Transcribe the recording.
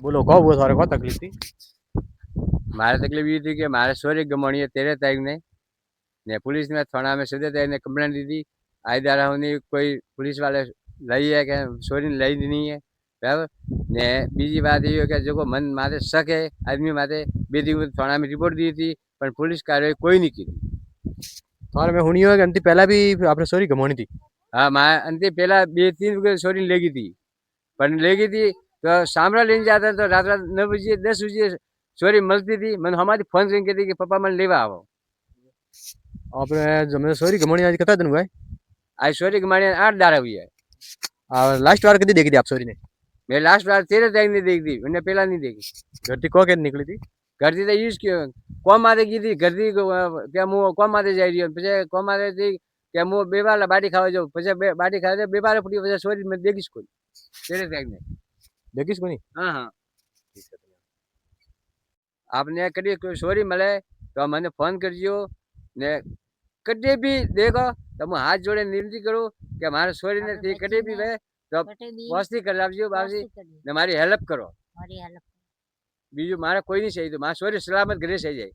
બોલો કહો બોલો તારે કો તકલીફ थी मारे तकलीफ ये थी कि मारे सोरी गमणी है 13 तारीख ने पुलिस ने थाना में 17 तारीख ने कंप्लेन दी थी। आई दारा कोई पुलिस वाले लई है कि सोरी ने लई नहीं है बराबर ने बीजी बात ये कि जो मन मारे शक है आदमी मारे बे दिन थाना में रिपोर्ट दी थी पर पुलिस कार्रवाई कोई नहीं की। તમારે મેં સુન્યું હોય કે અંતિ પહેલા બી આપણે સોરી ગમવાની હતી हाँ मारे अंति पहला 2-3 वगे सोरी ले गई थी पर ले गई थी तो सामरा लेने जाता तो रात रात 9 बजे 10 बजे सोरी मिलती थी मैंने हमारी फोन रिंग की थी कि पापा मैंने लेवा आओ। આપણે જમે સોરી ગમવાની आज કેટલા दिन हुआ है आज सोरी गमाणी 8 दाड़ा हुई है। लास्ट बार कदी देखी थी आप सोरी ने मैं लास्ट बार 13 तारीख ने देखी थी मैंने पहला नहीं देखी। घर थी को के निकली थी घर थी तो यूज क्यों कोम मारे की थी घर थी क्या मुँह कोम मारे जा रही है पीछे कोम मारे थी क्या मुँह बेबाला बाटी खावा जाओ पीछे बाटी खाए बेबारे फटी वजह सोरी में देखीश कोई 13 तारीख ने देखीश कोनी हाँ हाँ आपने कभी कोई सोरी मिले तो मैंने फोन करजो ने कभी भी देखो तो मैं हाथ जोड़े विनती करूँ कि हमारे सोरी ने थी कभी भी वे तो वस्ती कर लावजो बाबूजी ने मारी हेल्प करो बीजू मारे कोई नहीं चाहिए तो मारी सोरी सलामत घरे सही जाए।